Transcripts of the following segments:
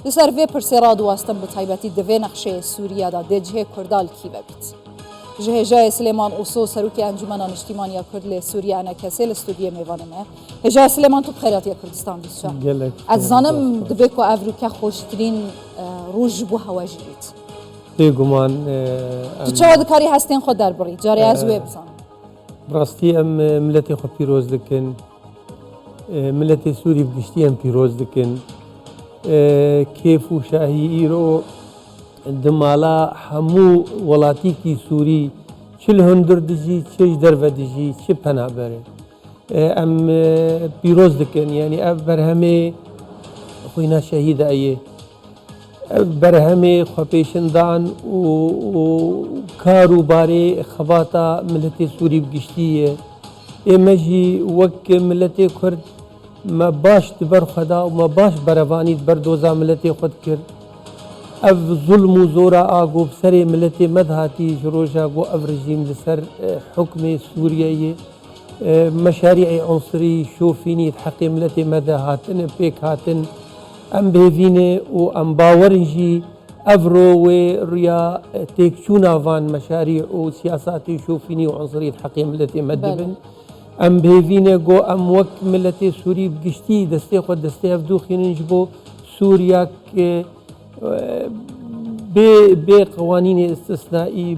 لسر وی پرسیراد واستن بتایبتی دوی نقشه سوریا دا دجه کردال کی ببید. جه جای سلیمان اوسو سروکی انجمن اجتماعی کرد ل سوریا انا کسی استودیو میوانمه. جای سلیمان تو خیراتی کردستان بیشتر. از زنم دبیکو افریقا خوشترین روز بو هواجی بید. بگمان. تو چه کاری هستین خود در بری؟ جاری از وی بزن. براستی ملت خود پیروز دکن. ملت سوری بگشتی پیروز دکن. کیف و شاهی ایرو دمالا همو ولاتی کی سوری چل هندر دجی چش درو دجی چه پناه بره ام پیروز دکن یعنی اب برهمه خوینا شهید ایه برهمه خپیشندان و کارو باره خباتا ملت سوری بگشتیه امجی وک ملت کرد ما باش تبر خدا و ما باش بروانید بر دوزا ملت خود کرد اف ظلم و زورا آگو بسر ملت مدهاتی جروجا گو اف رژیم لسر حکم سوریه مشاريع عنصري شوفيني حق ملت مدهاتن بيك هاتن ام بهفينه و ام باورنجي افرو و ريا تكشونا فان مشاريع و سياسات شوفيني وعنصري حق ملت مدبن ام بهفينه جو ام وك ملت سوري بقشتي دستي خود دستي افدو خينجبو سوريا بقوانين استثنائي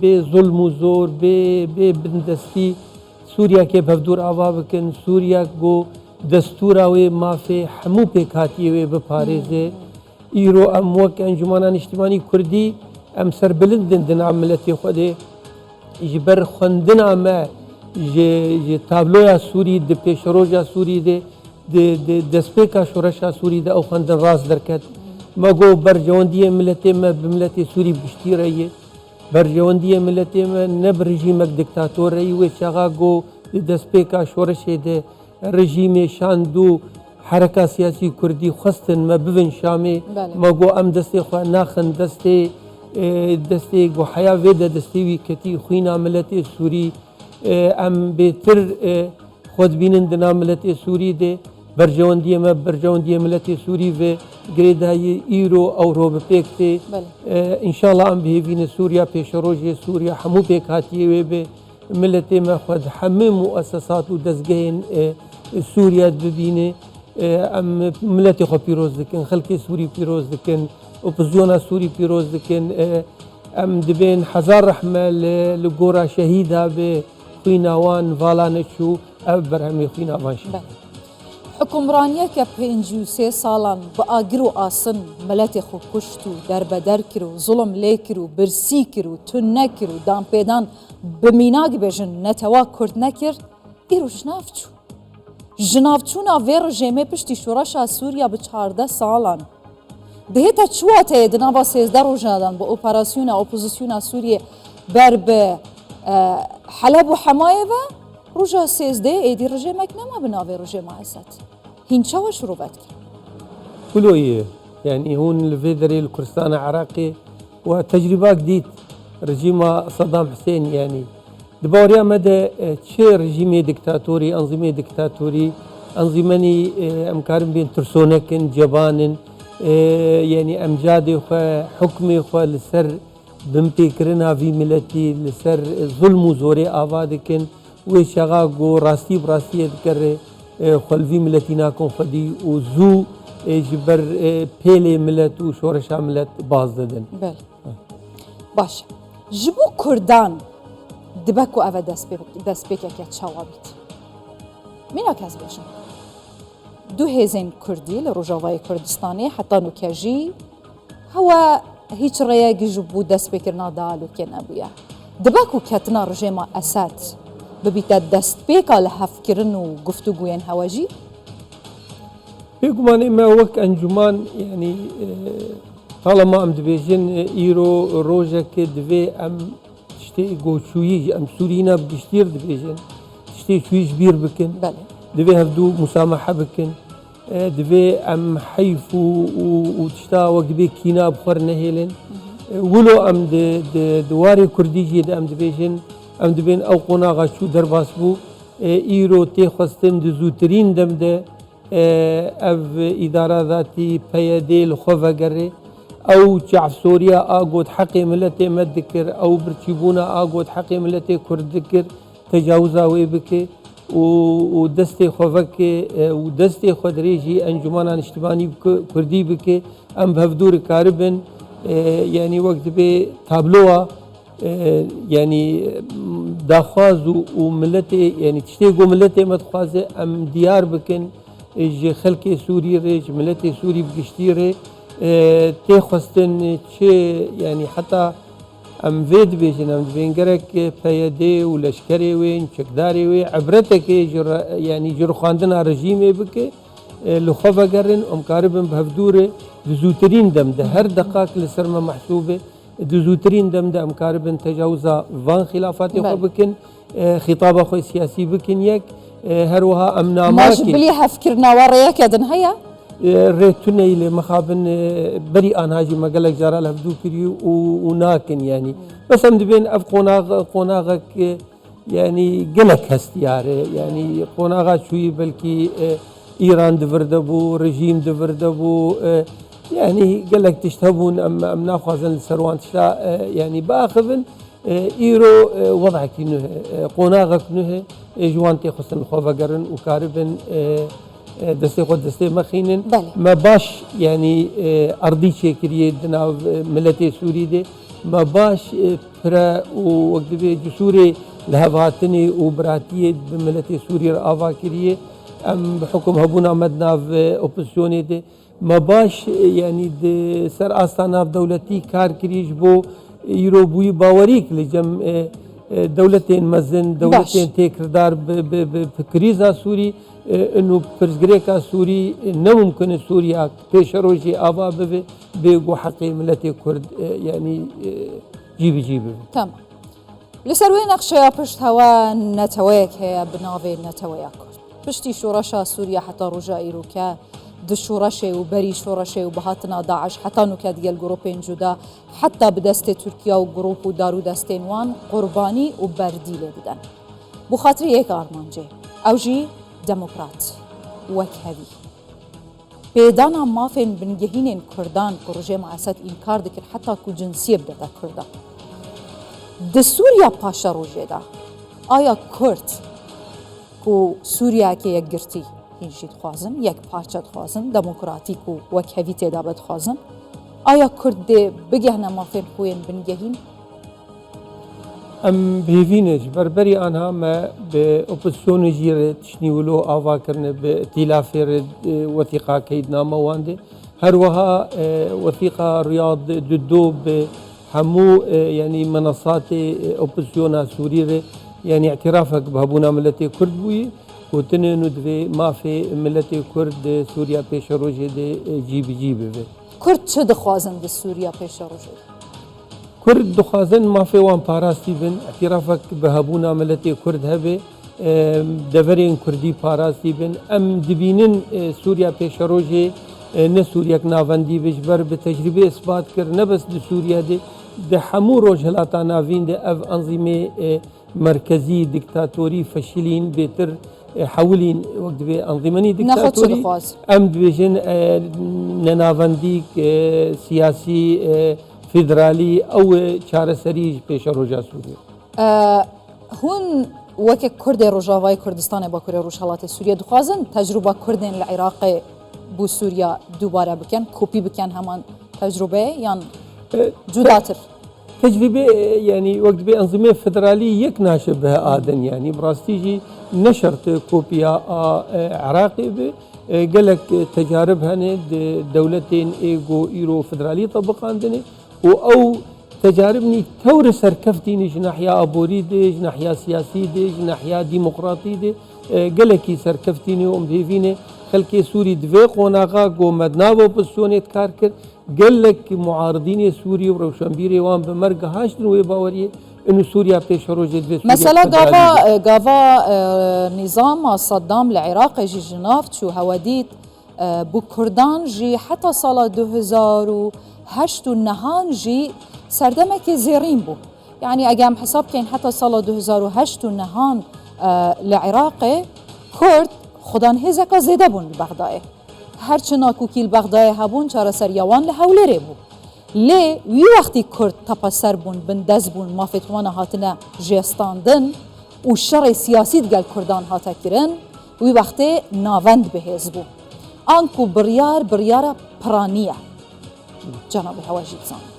بظلم وزور ببندستي سوريا كي بفدور آوابكن سوريا جو دستورا و ما في حمو بكاتي و بباريزه ايرو ام وك انجمانان اجتماعي كردي ام سربلندن دن عملتي خودي جبر خندنا ما ج تابلويا سوري د بيشروجا سوري د دسبيكا شورشا سوري د او خندن راس دركت ما جو برجونديه ملتي ما بملتي سوري بشتي ريه برجونديه ملتي ما نبرجيمك دكتاتور ري و شغا جو دسبيكا شورشه د رژیم شاندو حرکت سیاسی کردی خستن ما ببن شامی ما گو ام دستی خو ناخن دستی گو حیا ویده دستی وی کتی خوینا ملت سوری ام بهتر خود بینن دنا ملت سوری ده برجوندی ملت سوری و گریدای ایرو او رو بپیکتی ان شاء الله ام بهوین سوریا پیش روج سوریا همو پیکاتی و به ملت ما خود همه مؤسسات و دزگین سوريا ببينه ام ملتي خو بيروز دكن خلقي سوري بيروز دكن اوبوزيونا سوري بيروز دكن ام دبين حزار رحمه لغورا شهيده بخويناوان فالانشو ابرهمي خويناوان شي حکمرانیه که 53 سالان با آگر و آسن ملت خو کشت و دربدر کرد ظلم لیکر و برسی کرد و تن نکرد و دام پیدان بمیناگ بجن نتوا کرد نکرد ایرو جنافچو جنافچونا وی رژیمه پشتی شورش سوریا به 14 سالان دهتا چواته دنوا 13 روزادان با اپراسیون اپوزیسیون سوریه بر به حلب و حمایه و روزا 13 ایدی رژیمک نما بناوی رژیم اسد هینچا و شروع بد كلويه يعني هون الفيدري الكردستان العراقي وتجربة جديد رجيم صدام حسين يعني دبوريا مدى تشي رجيمي دكتاتوري أنظمة دكتاتوري أنظمني أمكارم بين ترسونكن جبانن يعني أمجادي حكمي لسر بمبيكرنا في ملتي لسر ظلم وزوري آبادكن وشغاقو راستي براستي يذكر خلفي ملتنا كون خدي وزو جبر بيلي ملت وشورشا ملت باز ددن بل باش جبو كردان دبكو أفا دست بيكا كتشاوابيت مينا كاز بيشن دو هيزين كردي لروجاواي كردستاني حتى نوكاجي هو هيج رياجي جبو دست بيكرنا دالو كين أبويا دبكو كتنا رجيما أساد ببيتا دست بيكا لحفكرن وقفتوغوين هواجي بيقومان إما وك أنجمان يعني طالما أم دبيجن إيرو روجا كدفي أم تشتي قوشويج أم سورينا بجشتير دبيجن تشتي شويج بير بكن دفي هفدو مسامحة بكن دفي أم حيفو وتشتا وقت بي كينا بخور نهيلن ولو أم دواري كرديجي أم دبيجن ام دبین او قناغا شو درباس بو ایرو تی خواستن دزوترین دم ده اف اداره ذاتي بيدي لخوفا قري او شعب سوريا اقود حقي ملتي مدكر او برتشيبونا اقود حقي ملتي كرد ذكر تجاوزا ويبكي ودستي خوفك ودستي خدريجي انجمانا نشتباني كردي بك ام بهفدور كاربن يعني وقت بي تابلوها يعني داخواز وملتي يعني تشتيقوا ملتي متخوازي ام ديار بكن جي خلقي سوري ريج ملتي سوري بقشتيري تيخوستن تشي يعني حتى ام فيد بيجن ام بينجرك بيدي ولشكري وين شكداري وين عبرتك يعني جر خاندنا رجيمي بك لخوفا قرن ام كاربن بهفدوره دزوترين دم ده هر دقائق لسرما محسوبه دزوترين دم ده ام كاربن تجاوزا فان خلافات خو بكن خطاب اخو سياسي بكن يك هروها امنا ماش بليها فكرنا وريك يدن هيا ريتوني اللي مخابن بري ان هاجي مقالك جارا لهبدو كريو وناكن يعني بس ام دبين اف قوناغك يعني قلك هستيار يعني قوناغا شوي بلكي ايران دفردبو رجيم دفردبو يعني قالك تشتهبون ام ناخذن سروان تشا يعني باخذن ايرو وضعك انه قوناغك انه جوانتي خصن خوفا قرن وكاربن دستي خود دستي مخينن ما باش يعني ارضي شكريه دنا ملتي سوري دي ما باش فرا وقت جسوري لهفاتني وبراتيه بملتي سوري افا كريه ام بحكم هبونا مدنا في اوبوزيوني دي ما باش يعني دي سر استانا دولتي كار كريش بو يروبوي باوريك لجم دولتين مزن دولتين تكردار بكريزا سوري انه برزغريكا سوري نممكن سوريا بيشروجي افا بيقو حقي ملتي كرد يعني جيبي تمام لسروي نقشة بشت هوا نتويك هي بنافي نتويا كرد بشتي شورشا سوريا حتى رجاء إيروكا دشورشي وبري شورشي وبهاتنا داعش حتى نوكا ديال جروبين جدا حتى بدست تركيا وجروب ودارو دستين وان قرباني وبرديلة بدن بخاطري هيك أرمانجي أوجي ديمقراط وكهوي بيدانا مافين بنجهين كردان بروجي معسات إنكار دكر حتى كو جنسية بدأ كردان دسوريا باشا روجي دا آيا كرد كو سوريا كي يقرتي هنشي تخوازن يك باشا تخوازن ديمقراطيك وكهوي تيدا بتخوازن آيا كرد دي بجهنا مافين خوين بنجهين ام بهيفينج بربري انها ما باوبوزيسيون جير تشنيولو افا كرن بائتلاف وثيقه كيدنا مواندي هروها وثيقه رياض ددو بحمو يعني منصات اوبوزيسيون سوريه يعني اعترافك بهبونا ملتي كرد بوي وتنين ندفي ما في ملتي كرد سوريا بيش روجي دي جيب كرد شد خوازن دي سوريا بيش روجي كرد دخازن ما في وان باراستي بن اعترافك بهبونا ملتي كرد هبه دفرين كردي باراستي بن ام دبينن سوريا بيشروجي نه سوريا نافندي بجبر بتجربه اثبات كر نه بس دي سوريا دي ده حمو روجلاتا نافين دي اف انظمه مركزي ديكتاتوري فشلين بيتر حولين وقت بي انظمني ديكتاتوري ام دبيجن نافندي سياسي فيدرالي او چارەسەری پێشە ڕۆژا سووریا هون وەکێک کوردی ڕۆژاوای کوردستانی باکووری ڕۆژهەڵاتی سووریا دخوازن تەجروبە کوردێن لە عێراقی بۆ سووریا دووبارە بکەن کۆپی بکەن هەمان تەجروبەیە یان جوداتر تجربة يعني وقت بأنظمة فدرالية يك ناشئ بها آدن يعني براستيجي نشرت كوبيا عراقي قالك تجارب هند دولتين ايجو ايرو فدرالية طبقان دني او تجاربني تور سركفتي ناحية ابوري دي ناحية سياسي دي ناحية ديمقراطي دي قالك سركفتيني ومديفيني خلكي سوري دفي قوناغا قو مدناو بسونيت كاركر قال لك معارضين سوري وروشنبيري وان بمرقة هاشتن ويباوري انه سوريا بيش روجت في سوريا مثلا قافا نظام صدام العراق جي جنافت شو هوديت بو كردان جي حتى سال 2008 النهان جي سردمك زيرين بو يعني اقام حساب كان حتى سال 2008 النهان العراقي كرد خودان هزکا زیده بون بغدای هرچنا کوکیل بغدای هبون چاره سریوان لحوله بو لی وی وقتی کرد تپسر بون بندز بون مافتوان هاتنه جستاندن و شر سیاسی دگل کردان هاتا کرن وی وقتی ناوند بهز بو آنکو بریار پرانیه جناب هواجی بزاند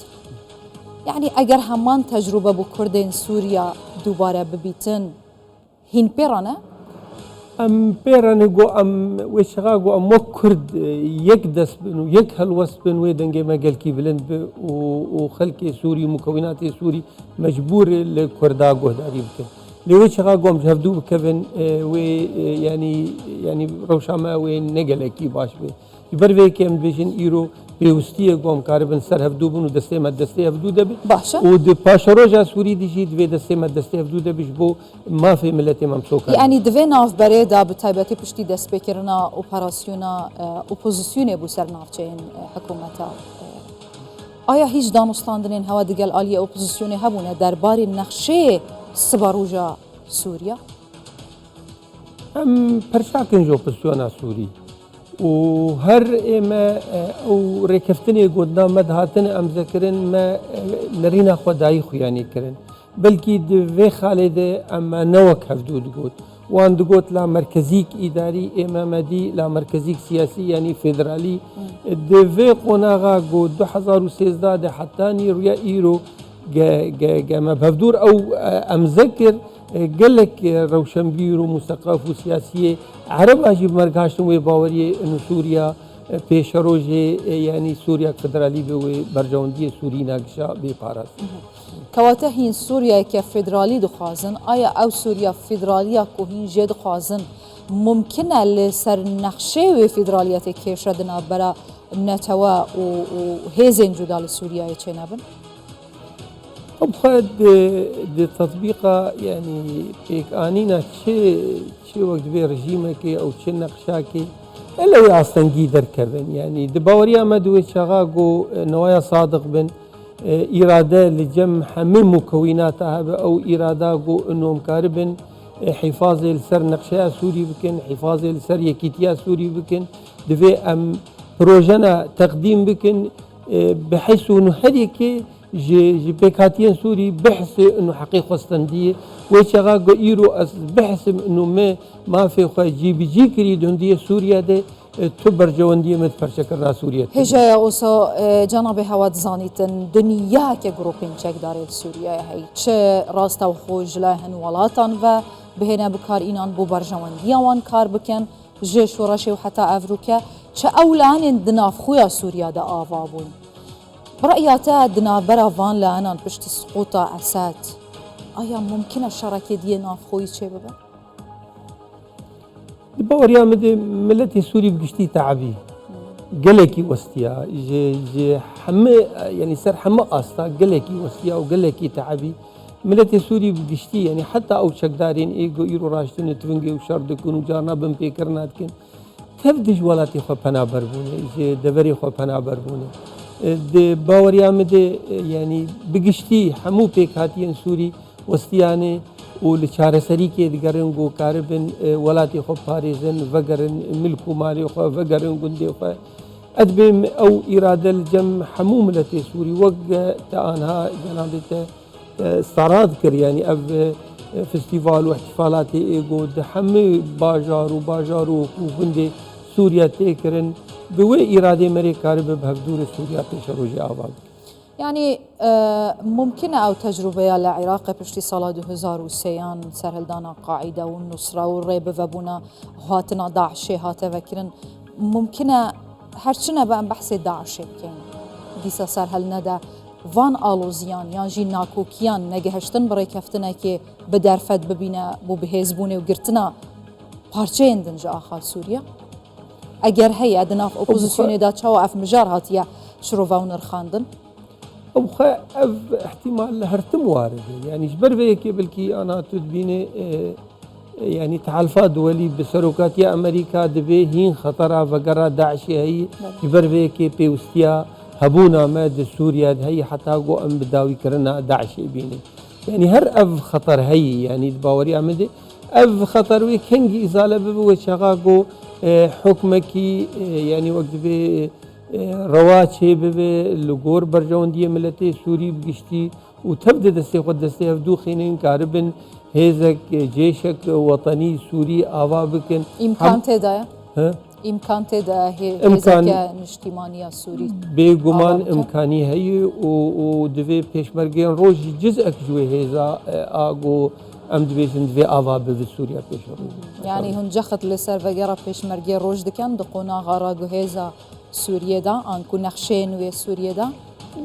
يعني اگر همان تجربه بو كردين سوريا دوباره ببيتن هين بيرانا ام بيرانا جو ام وشغا جو ام كرد يقدس بن يك هالوس بن ويدنجي ما قال كي بلند وخلق سوري مكونات سوري مجبور الكردا جو داري يمكن لو شغا جو مجهدو بكفن يعني روشاما وين نقل كي باش بي يبروي كم بيشن ايرو بيوستيه قوم كاربن سر هفدو بنو دسته ما دسته هفدو دبي باشا ود باشروجا سوري ديجي دوي دسته ما دسته هفدو دبيش بو ما في ملتي ممسوكه يعني دوي ناف بريدا بتايبتي پشتی دست بکرنا اپراسیونا اپوزیسیون بو سر نافچین حکومتا آیا هیچ دانستاندنین هوا دگل آلی اپوزیسیون هبونه درباره نقشه سباروجا سوريا ام پرشاكن جو بسيونا سوري وهر ما او ركفتني قدنا مدهاتن ام ذكرن ما نرينا خداي خياني كرن بلكي دفي خالد اما نوك هفدود قد وان دقوت لا مركزيك اداري امامدي لا مركزيك سياسي يعني فيدرالي دفي قناغا قد 2013 حتى نيرو ايرو جا ما بفدور او ام ذكر قال لك روشنبير ومثقف وسياسية عرب أجيب مرقاشتم وباورية إنه سوريا بيشروجي يعني سوريا فدرالي برجوندية سوري ناقشة ببارس كواتهين سوريا كفدرالي دخازن آيا أو سوريا فدرالية كوهين جد خازن ممكنة لسر نقشة فدرالية كيف ردنا برا نتوا وهيزن جدا لسوريا يتشنبن أبخد دي تطبيقة يعني بيك آنينا شي وقت بي رجيمك أو شي نقشاك إلا يعصنجي دركبن يعني دباوريا مدوي شغاقو نوايا صادق بن إرادة لجمع من مكوناتها أو إرادة إنه مكاربن حفاظ لسر نقشة سوري بكن حفاظ لسر يكيتيا سوري بكن دفي أم بروجنا تقديم بكن بحيث إنه هريكي جي بيكاتيان سوري بحث انه حقيقه استنديه وشغا ايرو بحث انه ما في خو جي كريد هنديه سوريا ده تبر جونديه متفرشكرنا سوريا هجا اوسو جناب هواد زانيتن دنيا كجروبين تشك داري سوريا هي تش راستا وخوج لهن ولاتان و بهنا بكار اینان بو برجونديه وان كار بكن جي شورشي وحتى افروكا تش اولان دناف خويا سوريا ده آوابون برأياتا دنا برا فان لانان بشتي سقوطا أسات آیا ممکنه الشراكة دي نافخوي چه ببن؟ باوريا ملتي سوري بقشتي تعبي قلكي وستيا جي حمي يعني سر حمي أستا قلكي وستيا وقلكي تعبي ملتي سوري بقشتي يعني حتى أو شكدارين إيجو إيرو راشتين تفنجي وشاردكون وجارنا بمبيكرناتكن تفدج ولاتي خو پنا بربوني جي دبري خو پنا بربوني د باوریا مده يعني بگشتي همو پیکاتین سوري وستيانه ولچاره سري کې دګرن گو کاربن ولاتي خو پاريزن وګرن ملکو مالي خو وګرن ګندي خو ادبم او اراده الجم همو ملتي سوري وق تانها جنابته استعراض كر يعني اب فستيفال واحتفالات ايجو دحمي باجارو وګندي سوريا تكرن بوي إرادة مري كارب بهدور سوريا بيشروجي آباد يعني ممكن أو تجربة لعراق بشتي صلاة 2003 سرهلدانا قاعدة والنصرة والريب وبونا هاتنا داعش هاتا وكرن ممكن هرچنا بأن بحث داعش كين ديسا سرهل ندا وان آلوزيان يعني ناكوكيان نجهشتن برای کفتنا که بدرفت ببینه بو بهزبونه و گرتنا پارچه دنجا آخر سوريا اگر هي ادناف اپوزيسيون دا تشاو اف مجار هاتيا شروفا ونرخاندن او خا احتمال هرتم وارد يعني جبر بيك بلكي انا تدبيني يعني تحالفات دولي بسروكات يا امريكا دبي هين خطرها فقرا داعش هي جبر بيك بيوستيا هبونا ماد سوريا هي حتى جو ام بداوي كرنا داعش بيني يعني هر اف خطر هي يعني باوري امدي اف خطر وي كنجي ازاله بو شغاغو حكمكي يعني وقت به رواتشي به لغور برجون دي ملتي سوري بقشتي وتبدا دستي خد دستي هفدو خينين كاربن هيزك جيشك وطني سوري آوا بكن امکان تدا ها امکان تدا امکان هيزك نشتيمانية سوري بيغمان آوا امكاني هي ودفي بيشمرگين روج جزء جوي هيزا اغو ام دبيشن دفي آوا بسوريا بيشمر يعني هون جخت لسر وگرا پیشمرگی روش دکن دقونا غارا گهيزا سوريا دا انكو نخشين وي سوريا دا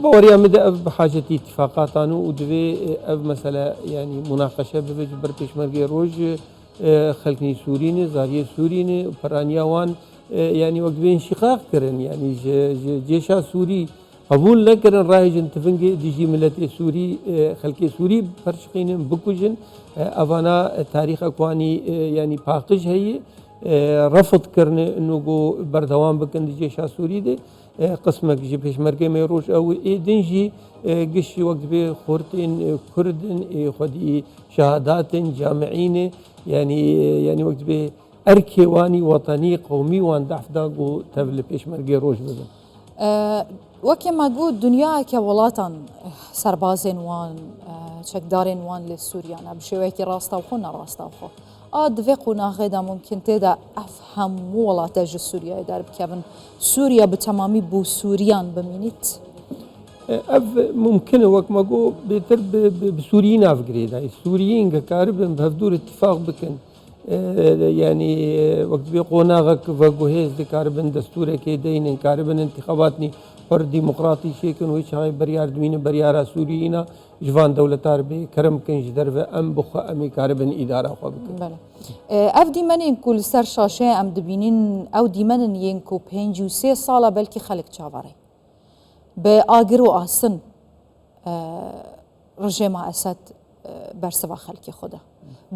بوريا مدى اف بحاجتي اتفاقات انو ودفي اف مثلا يعني مناقشه بجبر بيشمرگي روج خلقني سوريني زاريه سوريني برانيا وان يعني وقت بين انشقاق كرن يعني جيشا سوري قبول لكرن رايجن تفنجي ديجي ملتي سوري خلقي سوري برشقين بكوجن افانا تاريخ اكواني يعني باقج هي رفض كرن انه جو بردوام بكن جيشا سوري دي قسمك جي بيشمركي ميروش او دنجي قش وقت بي خورتين كردن خدي شهادات جامعين يعني وقت بي اركيواني وطني قومي وان دافداغو تبل بيشمركي روش بزن وكما قول دنيا كولاتان سربازين وان شكدارين وان للسوريان بشويكي راستا وخونا راستا وخو دفي قونا غيدا ممكن تدا افهم ولا تاج سوريا يدار بكابن سوريا بتمامي بو سوريان بمينيت اف ممكن وقت ما قو بيتر بسوريين افقريدا السوريين كارب بهفدور اتفاق بكن يعني وقت بيقونا غك فقوهيز دي كاربن دستورة كيدين كاربن انتخاباتني حر ديمقراطي شيكن ويش هاي بريار دوين بريارا سوريين جوان دولة عربي كرم كنج درفة ام بخا امي كاربن ادارة خو بكن بله اف ديمن كل سر شاشه ام دبينين او ديمن ينكو 53 ساله بلكي خلق چاواري باگرو آسن رژیم اسد برسوا خلقی خدا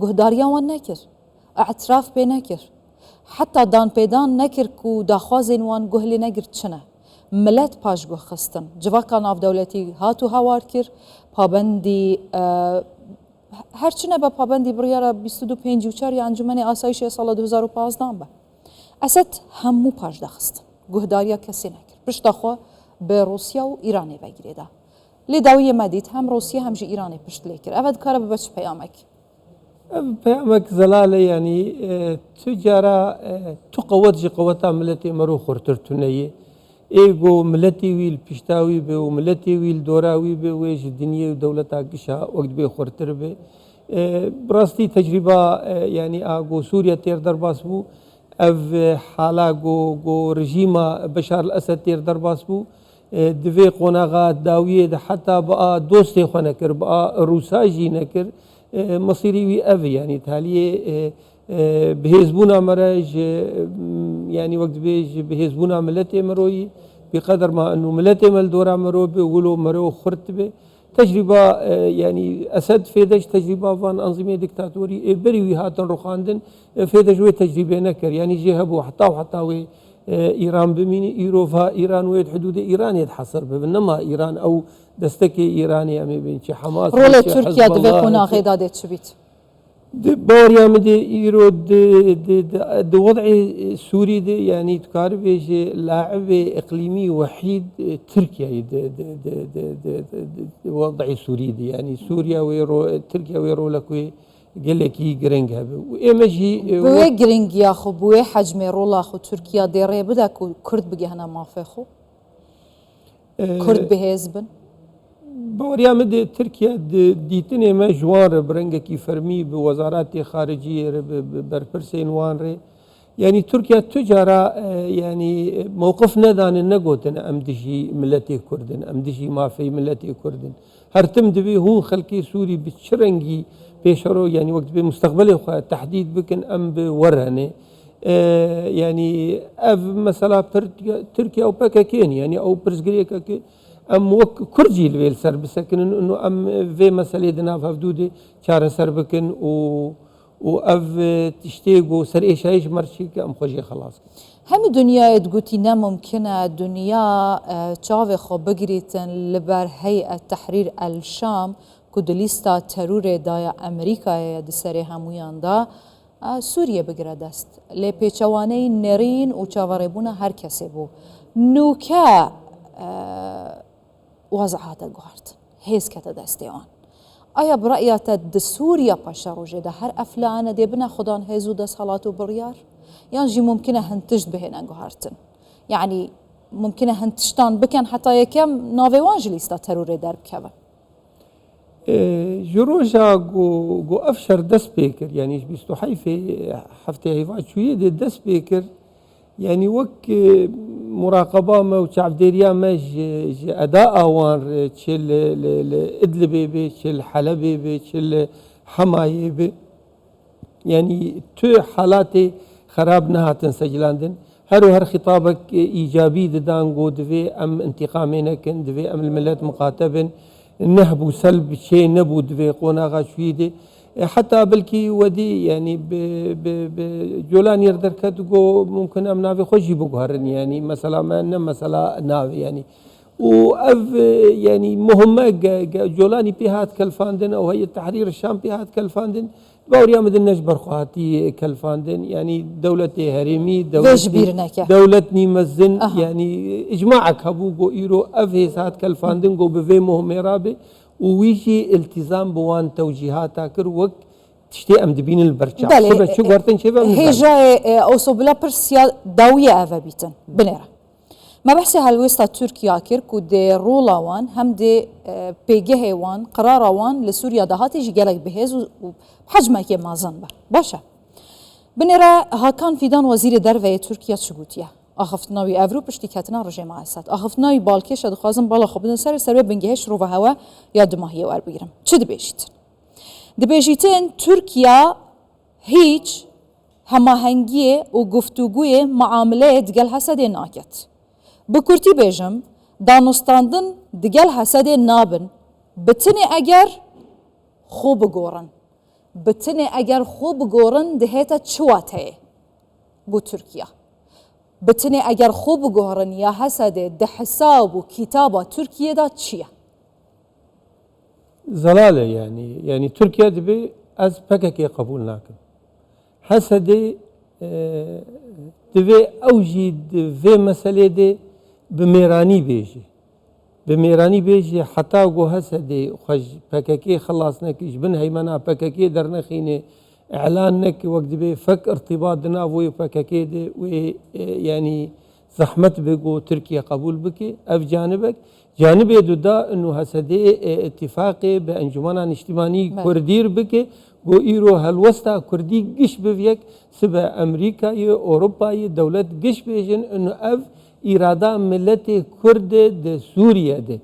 گهداریا وان نکر اعتراف به نکر حتی دان پیدان نکر کو داخوازین وان گهلی نگر چنه ملت پاش گه خستن جواکان آف دولتی هاتو هوار کر پابندی هرچنه با پابندی بریارا 2254 یا انجمن آسایش سال 2015 با اسد همو پاش دخستن گهداریا کسی نکر پشت خو به روسیا و ایران وگیره ده لداویه مدید هم روسیا هم جی ایران پشت لیکر اول کار به بچ پیامک پیامک زلاله يعني تجارة تقوت جي قوتا ملتي مرو خورتر تنيه ايغو ملتي ويل بشتاوي به وملتي ويل دوراوي به ويش الدنيا ودولتا قشا وقت به خورتر به براستي تجربة يعني اغو سوريا تير درباس بو اف حالا جو رژیما بشار الاسد تیر درباس بو دوی قوناغا داویه ده حتی بقى دوستی خو نکر بقى روسا جی نکر مصيري وي اف يعني تاليه بهزبونا مرج يعني وقت بيج بهزبونا ملتي مروي بقدر ما انه ملتي مل دورا مرو بيقولوا مرو خرتبه تجربه يعني اسد فيدش تجربه فان انظمه ديكتاتوري بري هاتن رخاندن فيدش وي تجربه نكر يعني جهبوا حتى وي ايران بميني ايروفا ايران ويد حدود ايران يتحصر بينما ايران او دستكي ايراني امي بين حماس رول تركيا دفقنا غيدادت شبيت باريا مدي ايرو دي وضع سوري دي يعني تقارب لاعب اقليمي وحيد تركيا وضع سوري دي يعني سوريا ويرو تركيا ويرو لك قال لك جرينج هذا وإيمجي بوي جرينج يا خو بوي حجم رولا خو تركيا ديري بدا كرد بقي هنا ما فيخو كرد بهزبن بوريا مد تركيا ديتني ما جوار برنجا كي فرمي بوزارات خارجية بربرسين وان ري يعني تركيا تجارة يعني موقفنا دان النقوتن أمدشي ملتي كردن أمدشي ما في ملتي كردن هرتم دبي هون خلقي سوري بتشرنجي بيشرو يعني وقت بمستقبله تحديد بكن أم بورهنه يعني أف مثلا تركيا أو باكاكين يعني أو برزقريكا ام وك كرجي الويل سر بسكن انه ام في مسألة دنا ففدودي شار سر بكن و اف تشتيقو سر ايش ايش مرشيك ام خوجي خلاص هم دنيا تقولي ممكنة دنيا تشافي خو بقريتن لبر هيئة تحرير الشام کو د لیستا ترور دای امریکا د سری همویان دا سوریه بگیره دست لی پیچوانه نرین و چاوره هر کسی بو نوکه وضعات گوهرد هیز کتا دسته آن آیا برأیت د سوریا پاشا روژه ده هر افلانه ده بنا خدان هیزو ده صلات و بریار یعنی جی ممکنه هنتجد بهن گوهرتن يعني ممكن هنتشتان بكن حتى يكم نافي وانجليستا تروري درب كذا جروجا جو افشر دس بيكر يعني بيستو حيفي حفتي هيفات شويه دي دس بيكر يعني وك مراقبه ما وشعب ديريا ما اداء وان تشل ادلبي بي تشل حلبي بي تشل حمايه بي يعني تو حالاتي خراب نهاتن سجلاندن هر خطابك ايجابي دانغو دفي ام انتقامينك دفي ام الملات مقاتبن نهب وسلب شيء نبو دفي قوناغا شويدي حتى بلكي ودي يعني بجولان يردر كتقو ممكن ام نافي خوشي بقهرن يعني مثلا ما مثلا نافي يعني واف يعني مهمه جولاني بيهات كالفاندن او هي التحرير الشام بيهات كالفاندن باوريا مدن نجبر خواتي كالفاندن يعني دولة هرمي دولة نيمزن يعني اجماعك هبوغو ايرو افهيسات كالفاندن جو بفي مهمه رابي ويجي التزام بوان توجيهاتا كر وقت تشتي ام دبين البرشا دالي شو غارتن شباب هيجا اوسو بلا برسيا داوية افا بيتن بنيرا ما بحثي هالويستا تركيا كير كو دي رولا وان هم دي بيجي وان قرار وان لسوريا دهاتي جيجالك بهيز وحجمه كي مازن باشا بنيرا هاكان فيدان وزير دروي تركيا تشغوتيا اخفتناوي افرو پشتی کتنا رژه معسات اخفتناوی بالکش دخوازم بالا خوب بدن سر بنگهش رو و هوا یا دماهی ور بگیرم چه دبیجیتن دبیجیتن ترکیا هیچ هماهنگی و گفتگوی معامله دگل حسد ناکت بکرتی بیجم دانستاندن دگل حسد نابن بتنی اگر خوب گورن بتنی اگر خوب گورن دهیتا چواته بو ترکیا بتني اگر خوب گوهرن یا حسد ده حساب و كتابة تركيا دا چيه؟ زلالة يعني تركيا دبي از بككي قبول ناكم حسد دبي اوجي في مسألة دي بميراني بيجي حتى جو حسد خج بككي خلصنا كيش بن هيمنا بككي درنخيني اعلانك وقت بي فك ارتباط نافوي فككيد يعني زحمت بقو تركيا قبول بك اف جانبك جانب دا انه هسدي اتفاقي بانجمنا اجتماعي كردير بك و ايرو هالوسطى كردي قش بفيك سبا امريكا اوروبا دولة قش بيجن انه اف اراده ملت كرد د سوريا دي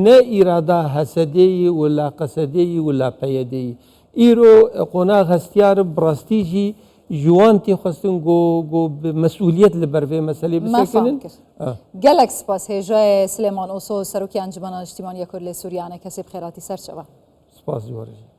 نا اراده هسدي ولا قصدي ولا بيدي ايرو قناة هستيار براستيجي جوانتي خستن جو بمسؤولية لبرفي مسألة بسكنن قالك سباس هيجا سليمان اوسو سروكي انجمن اجتماعية كرد سوريا انا كسب خيراتي سر شبا سباس جوارجي